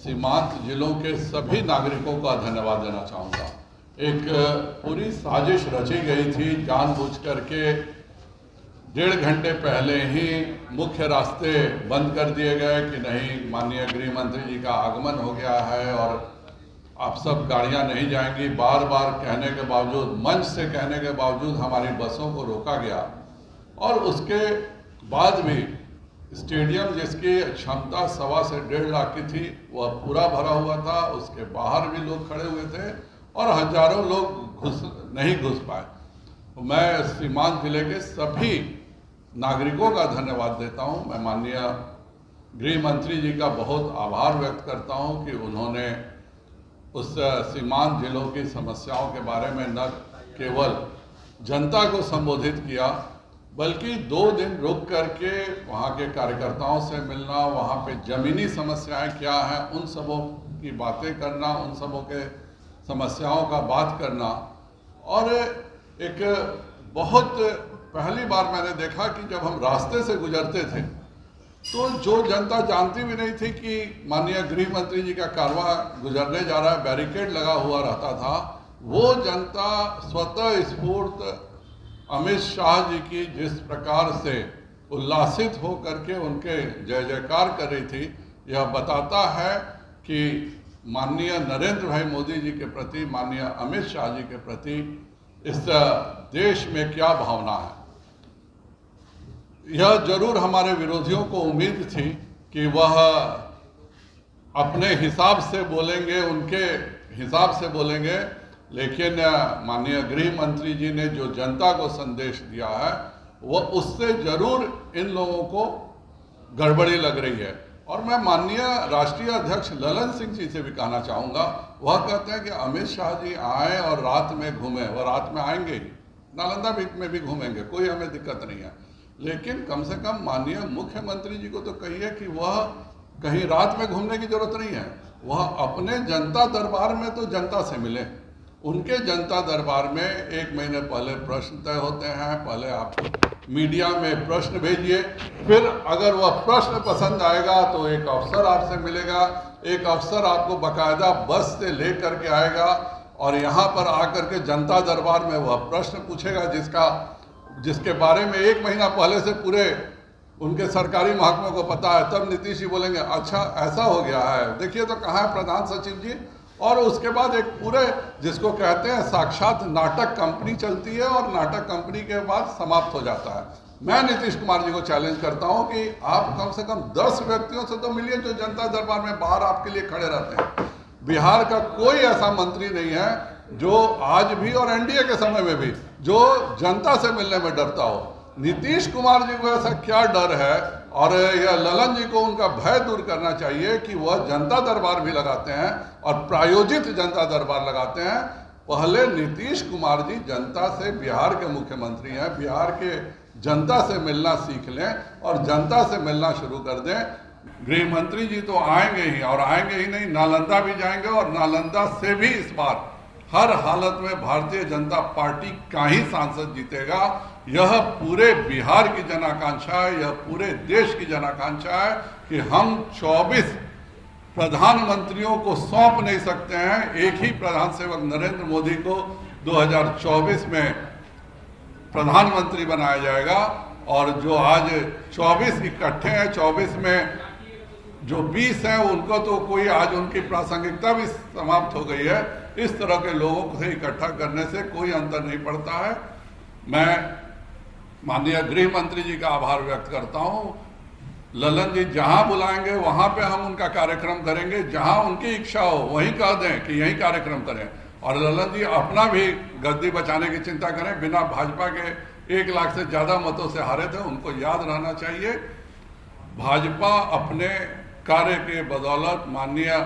सीमांत जिलों के सभी नागरिकों का धन्यवाद देना चाहूँगा। एक पूरी साजिश रची गई थी, जानबूझ करके 1.5 घंटे पहले ही मुख्य रास्ते बंद कर दिए गए कि नहीं, माननीय गृह मंत्री जी का आगमन हो गया है और आप सब गाड़ियां नहीं जाएंगी। बार बार कहने के बावजूद, मंच से कहने के बावजूद हमारी बसों को रोका गया और उसके बाद भी स्टेडियम जिसकी क्षमता 1.25 से 1.5 लाख की थी वह पूरा भरा हुआ था। उसके बाहर भी लोग खड़े हुए थे और हजारों लोग नहीं घुस पाए। मैं सीमांत जिले के सभी नागरिकों का धन्यवाद देता हूं। मैं माननीय गृह मंत्री जी का बहुत आभार व्यक्त करता हूं कि उन्होंने उस सीमांत जिलों की समस्याओं के बारे में न केवल जनता को संबोधित किया बल्कि 2 दिन रुक करके वहाँ के कार्यकर्ताओं से मिलना, वहाँ पे ज़मीनी समस्याएं क्या हैं उन सबों की बातें करना, उन सबों के समस्याओं का बात करना। और एक बहुत पहली बार मैंने देखा कि जब हम रास्ते से गुजरते थे तो जो जनता जानती भी नहीं थी कि माननीय गृह मंत्री जी का कारवां गुजरने जा रहा है, बैरिकेड लगा हुआ रहता था, वो जनता स्वतः स्फूर्त अमित शाह जी की जिस प्रकार से उल्लासित हो करके उनके जय जयकार कर रही थी, यह बताता है कि माननीय नरेंद्र भाई मोदी जी के प्रति, माननीय अमित शाह जी के प्रति इस देश में क्या भावना है। यह जरूर हमारे विरोधियों को उम्मीद थी कि वह अपने हिसाब से बोलेंगे, उनके हिसाब से बोलेंगे, लेकिन माननीय गृह मंत्री जी ने जो जनता को संदेश दिया है वह उससे जरूर इन लोगों को गड़बड़ी लग रही है। और मैं माननीय राष्ट्रीय अध्यक्ष ललन सिंह जी से भी कहना चाहूँगा, वह कहते हैं कि अमित शाह जी आए और रात में घूमें, वह रात में आएंगे ही, नालंदा में भी घूमेंगे, कोई हमें दिक्कत नहीं है, लेकिन कम से कम माननीय मुख्यमंत्री जी को तो कहिए कि वह कहीं रात में घूमने की जरूरत नहीं है, वह अपने जनता दरबार में तो जनता से मिले। उनके जनता दरबार में 1 महीने पहले प्रश्न तय होते हैं, पहले आप मीडिया में प्रश्न भेजिए, फिर अगर वह प्रश्न पसंद आएगा तो एक अफसर आपसे मिलेगा, एक अफसर आपको बाकायदा बस से ले करके आएगा और यहाँ पर आकर के जनता दरबार में वह प्रश्न पूछेगा जिसके बारे में 1 महीना पहले से पूरे उनके सरकारी महकमे को पता है। तब नीतीश जी बोलेंगे अच्छा ऐसा हो गया है, देखिए तो कहाँ है प्रधान सचिव जी। और उसके बाद एक पूरे जिसको कहते हैं साक्षात नाटक कंपनी चलती है और नाटक कंपनी के बाद समाप्त हो जाता है। मैं नीतीश कुमार जी को चैलेंज करता हूं कि आप कम से कम 10 व्यक्तियों से तो मिलिए जो जनता दरबार में बाहर आपके लिए खड़े रहते हैं। बिहार का कोई ऐसा मंत्री नहीं है जो आज भी और एनडीए के समय में भी जो जनता से मिलने में डरता हो। नीतीश कुमार जी को ऐसा क्या डर है और यह ललन जी को उनका भय दूर करना चाहिए कि वह जनता दरबार भी लगाते हैं और प्रायोजित जनता दरबार लगाते हैं। पहले नीतीश कुमार जी जनता से, बिहार के मुख्यमंत्री हैं, बिहार के जनता से मिलना सीख लें और जनता से मिलना शुरू कर दें। गृह मंत्री जी तो आएंगे ही और आएंगे ही नहीं, नालंदा भी जाएंगे और नालंदा से भी इस बार हर हालत में भारतीय जनता पार्टी का ही सांसद जीतेगा। यह पूरे बिहार की जन आकांक्षा है, यह पूरे देश की जन आकांक्षा है कि हम 24 प्रधानमंत्रियों को सौंप नहीं सकते हैं। एक ही प्रधान सेवक नरेंद्र मोदी को 2024 में प्रधानमंत्री बनाया जाएगा और जो आज 24 इकट्ठे हैं, 24 में जो 20 हैं उनको तो कोई आज उनकी प्रासंगिकता भी समाप्त हो गई है। इस तरह के लोगों को से इकट्ठा करने से कोई अंतर नहीं पड़ता है। मैं माननीय गृह मंत्री जी का आभार व्यक्त करता हूं। ललन जी जहां बुलाएंगे वहां पे हम उनका कार्यक्रम करेंगे, जहां उनकी इच्छा हो वहीं कह दें कि यही कार्यक्रम करें। और ललन जी अपना भी गद्दी बचाने की चिंता करें, बिना भाजपा के 1 लाख से ज्यादा मतों से हारे थे, उनको याद रहना चाहिए भाजपा अपने कार्य के बदौलत, माननीय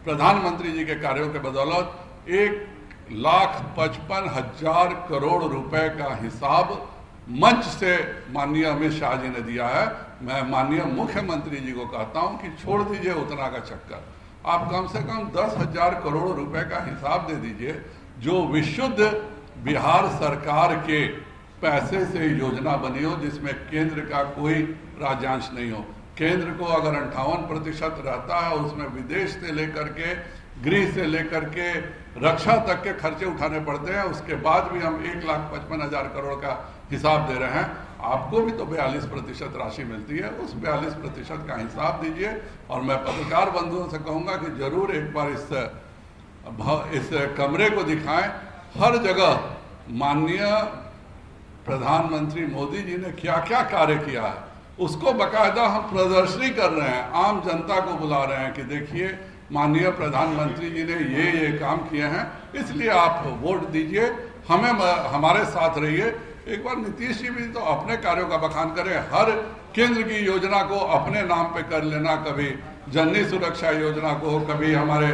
प्रधानमंत्री जी के कार्यों के बदौलत 1,55,000 करोड़ रुपए का हिसाब मंच से माननीय अमित शाह जी ने दिया है। मैं माननीय मुख्यमंत्री जी को कहता हूं कि छोड़ दीजिए उतना का चक्कर, आप कम से कम 10,000 करोड़ रुपए का हिसाब दे दीजिए जो विशुद्ध बिहार सरकार के पैसे से योजना बनी हो, जिसमें केंद्र का कोई राज्यांश नहीं हो। केंद्र को अगर 58% रहता है, उसमें विदेश से लेकर के, गृह से लेकर के, रक्षा तक के खर्चे उठाने पड़ते हैं, उसके बाद भी हम 1,55,000 करोड़ का हिसाब दे रहे हैं। आपको भी तो 42% राशि मिलती है, उस 42% का हिसाब दीजिए। और मैं पत्रकार बंधुओं से कहूँगा कि जरूर एक बार इस कमरे को दिखाएं। हर जगह माननीय प्रधानमंत्री मोदी जी ने क्या क्या कार्य किया है, उसको बकायदा हम प्रदर्शनी कर रहे हैं, आम जनता को बुला रहे हैं कि देखिए माननीय प्रधानमंत्री जी ने ये काम किए हैं, इसलिए आप वोट दीजिए, हमारे साथ रहिए। एक बार नीतीश जी भी तो अपने कार्यों का बखान करें। हर केंद्र की योजना को अपने नाम पे कर लेना, कभी जननी सुरक्षा योजना को, कभी हमारे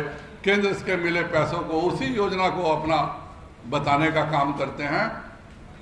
केंद्र से मिले पैसों को, उसी योजना को अपना बताने का काम करते हैं।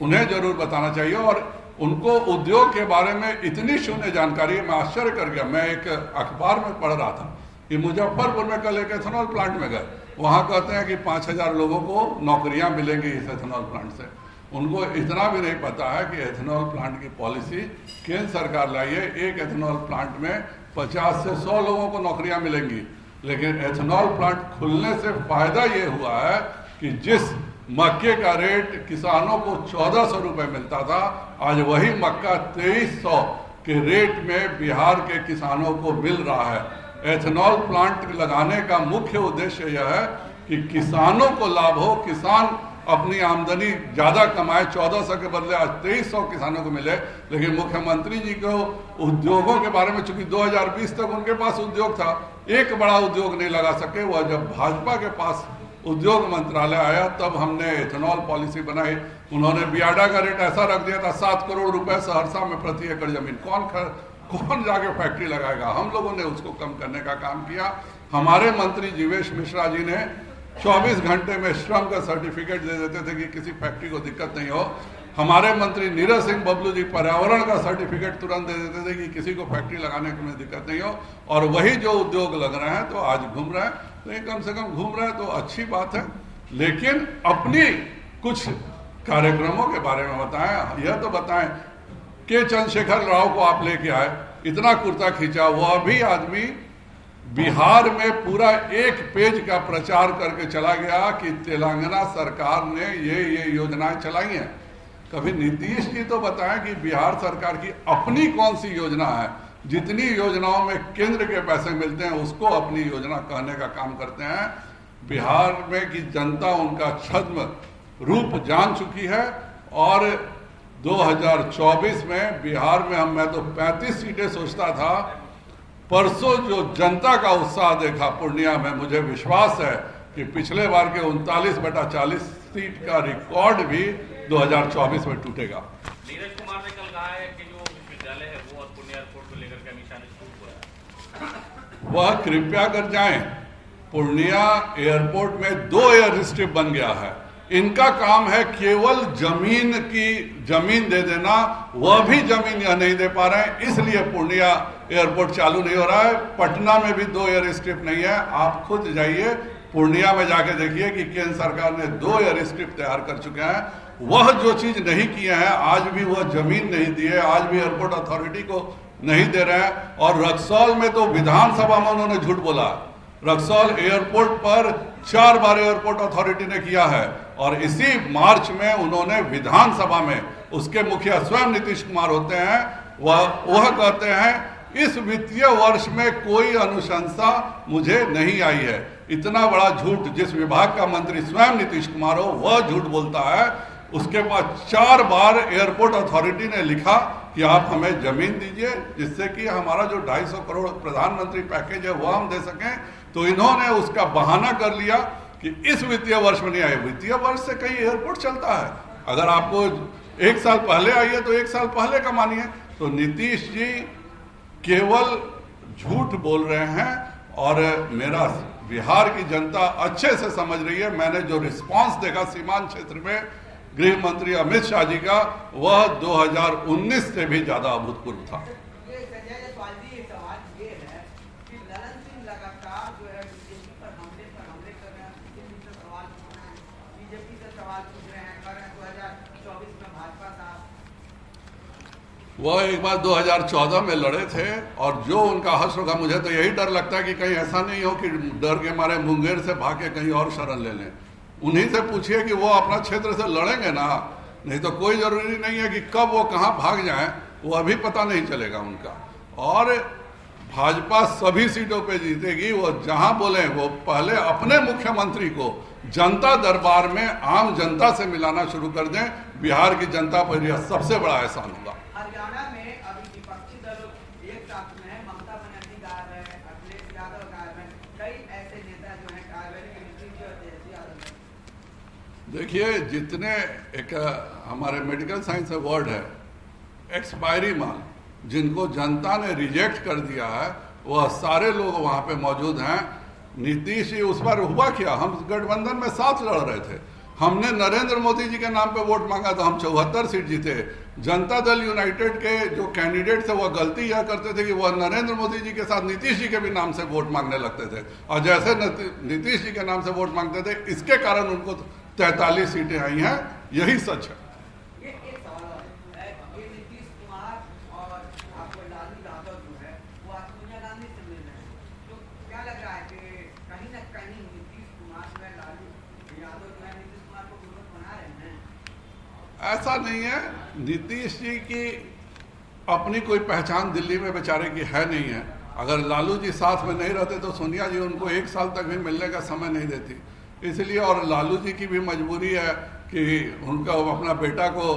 उन्हें जरूर बताना चाहिए। और उनको उद्योग के बारे में इतनी शून्य जानकारी है, मैं आश्चर्य कर गया। मैं एक अखबार में पढ़ रहा था कि मुजफ्फरपुर में कल एक एथेनॉल प्लांट में गए, वहाँ कहते हैं कि 5,000 लोगों को नौकरियां मिलेंगी इस एथेनॉल प्लांट से। उनको इतना भी नहीं पता है कि एथेनॉल प्लांट की पॉलिसी केंद्र सरकार लाई है। एक एथेनॉल प्लांट में 50 से 100 लोगों को नौकरियां मिलेंगी। लेकिन एथेनॉल प्लांट खुलने से फायदा ये हुआ है कि जिस मक्के का रेट किसानों को 1,400 रुपये मिलता था, आज वही मक्का 2,300 के रेट में बिहार के किसानों को मिल रहा है। एथेनॉल प्लांट लगाने का मुख्य उद्देश्य यह है कि किसानों को लाभ हो, किसान अपनी आमदनी ज्यादा कमाए। 1,400 के बदले आज 2,300 किसानों को मिले। लेकिन मुख्यमंत्री जी को उद्योगों के बारे में, चूंकि 2020 तक उनके पास उद्योग था, एक बड़ा उद्योग नहीं लगा सके। वह जब भाजपा के पास उद्योग मंत्रालय आया तब हमने एथेनॉल पॉलिसी बनाई। उन्होंने बियाडा का रेट ऐसा रख दिया था 7 करोड़ रुपए सहरसा में प्रति एकड़ जमीन। कौन जाके फैक्ट्री लगाएगा? हम लोगों ने उसको कम करने का काम किया। हमारे मंत्री जीवेश मिश्रा जी ने 24 घंटे में श्रम का सर्टिफिकेट दे देते थे कि किसी फैक्ट्री को दिक्कत नहीं हो। हमारे मंत्री नीरज सिंह बबलू जी पर्यावरण का सर्टिफिकेट तुरंत दे देते थे कि किसी को फैक्ट्री लगाने में दिक्कत नहीं हो। और वही जो उद्योग लग रहे हैं तो आज घूम रहे हैं, नहीं कम से कम घूम रहे हैं तो अच्छी बात है। लेकिन अपनी कुछ कार्यक्रमों के बारे में बताएं। यह तो बताएं कि चंद्रशेखर राव को आप लेके आए, इतना कुर्ता खींचा, वह भी आदमी बिहार में पूरा 1 पेज का प्रचार करके चला गया कि तेलंगाना सरकार ने ये योजनाएं चलाई हैं। कभी नीतीश जी तो बताएं कि बिहार सरकार की अपनी कौन सी योजना है। जितनी योजनाओं में केंद्र के पैसे मिलते हैं उसको अपनी योजना कहने का काम करते हैं। बिहार में की जनता उनका छद्म रूप जान चुकी है। और 2024 में बिहार में मैं तो 35 सीटें सोचता था। परसों जो जनता का उत्साह देखा पूर्णिया में, मुझे विश्वास है कि पिछले बार के 39/40 सीट का रिकॉर्ड भी 2024 में टूटेगा। नीरज कुमार ने कल कहा है कि जो विश्वविद्यालय है वो और पूर्णिया एयरपोर्ट को लेकर के अमित शाह ने छूट हुआ है। वह कृपया कर जाएं। पूर्णिया एयरपोर्ट में 2 एयर स्ट्रिप बन गया है। इनका काम है केवल जमीन दे देना, वह भी जमीन यह नहीं दे पा रहे हैं, इसलिए पूर्णिया एयरपोर्ट चालू नहीं हो रहा है। पटना में भी 2 एयर स्ट्रिप नहीं है। आप खुद जाइए पूर्णिया में जाके देखिए कि केंद्र सरकार ने 2 एयर स्ट्रिप तैयार कर चुके हैं। वह जो चीज नहीं किए हैं, आज भी वह जमीन नहीं दी है, आज भी एयरपोर्ट अथॉरिटी को नहीं दे रहे हैं। और रक्सौल में तो विधानसभा में उन्होंने झूठ बोला। रक्सौल एयरपोर्ट पर 4 बार एयरपोर्ट अथॉरिटी ने किया है। और इसी मार्च में उन्होंने विधानसभा में, उसके मुखिया स्वयं नीतीश कुमार होते हैं, वह कहते हैं इस वित्तीय वर्ष में कोई अनुशंसा मुझे नहीं आई है। इतना बड़ा झूठ जिस विभाग का मंत्री स्वयं नीतीश कुमार हो वह झूठ बोलता है। उसके बाद 4 बार एयरपोर्ट अथॉरिटी ने लिखा कि आप हमें जमीन दीजिए जिससे कि हमारा जो 250 करोड़ प्रधानमंत्री पैकेज है वह हम दे सकें। तो इन्होंने उसका बहाना कर लिया कि इस वित्तीय वर्ष में नहीं आए। वित्तीय वर्ष से कई एयरपोर्ट चलता है। अगर आपको 1 साल पहले आई है तो 1 साल पहले का मानिए। तो नीतीश जी केवल झूठ बोल रहे हैं। और मेरा बिहार की जनता अच्छे से समझ रही है। मैंने जो रिस्पांस देखा सीमांत क्षेत्र में गृह मंत्री अमित शाह जी का, वह 2019 से भी ज्यादा अभूतपूर्व था। वह एक बार 2014 में लड़े थे और जो उनका हश्र होगा, मुझे तो यही डर लगता है कि कहीं ऐसा नहीं हो कि डर के मारे मुंगेर से भाग के कहीं और शरण ले लें। उन्हीं से पूछिए कि वो अपना क्षेत्र से लड़ेंगे ना, नहीं तो कोई जरूरी नहीं है कि कब वो कहाँ भाग जाएं, वो अभी पता नहीं चलेगा उनका। और भाजपा सभी सीटों पे जीतेगी। वो जहां बोले वो पहले अपने मुख्यमंत्री को जनता दरबार में आम जनता से मिलाना शुरू कर दें। बिहार की जनता पर यह सबसे बड़ा एहसान होगा। हरियाणा में अभी विपक्षी दल एक साथ में है, ममता बनर्जी गायब है, अखिलेश यादव गायब है, कई ऐसे नेता जो है गायब है, लेकिन नीतीश और तेजस्वी यादव। देखिए, जितने एक हमारे मेडिकल साइंस में वर्ड है एक्सपायरी माल, जिनको जनता ने रिजेक्ट कर दिया है, वह सारे लोग वहां पे मौजूद हैं। नीतीश जी, उस पर हुआ क्या, हम गठबंधन में साथ लड़ रहे थे, हमने नरेंद्र मोदी जी के नाम पे वोट मांगा तो हम 74 सीट जीते। जनता दल यूनाइटेड के जो कैंडिडेट थे वह गलती यह करते थे कि वह नरेंद्र मोदी जी के साथ नीतीश जी के भी नाम से वोट मांगने लगते थे, और जैसे नीतीश जी के नाम से वोट मांगते थे, इसके कारण उनको 43 सीटें आई हैं। यही सच है। एक सवाल है, ये नीतीश कुमार और आपको लालू यादव जो है वो आज सोनिया गांधी से मिल रहे हैं, तो क्या लग रहा है कि कहीं ना कहीं नीतीश कुमार जो है लालू यादव जो है नीतीश कुमार को विरोध बना रहे हैं? ऐसा नहीं है। नीतीश जी की अपनी कोई पहचान दिल्ली में बेचारे की है नहीं है। अगर लालू जी साथ में नहीं रहते तो सोनिया जी उनको 1 साल तक भी मिलने का समय नहीं देती। इसलिए, और लालू जी की भी मजबूरी है कि उनका अपना बेटा को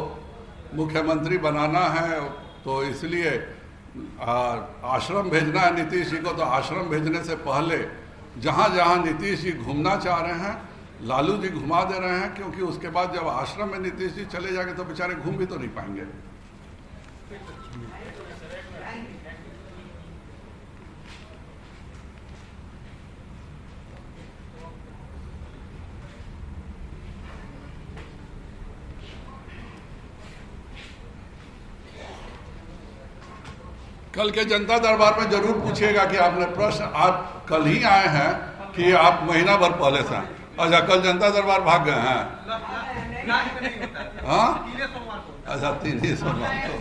मुख्यमंत्री बनाना है, तो इसलिए आश्रम भेजना है नीतीश जी को। तो आश्रम भेजने से पहले जहाँ जहाँ नीतीश जी घूमना चाह रहे हैं, लालू जी घुमा दे रहे हैं, क्योंकि उसके बाद जब आश्रम में नीतीश जी चले जाएंगे तो बेचारे घूम भी तो नहीं पाएंगे। कल के जनता दरबार में जरूर पूछिएगा कि आपने प्रश्न, आप कल ही आए हैं कि आप महीना भर पहले से हैं? अच्छा, कल जनता दरबार भाग गए हैं? हाँ, अच्छा, 3 ही सोमवार को।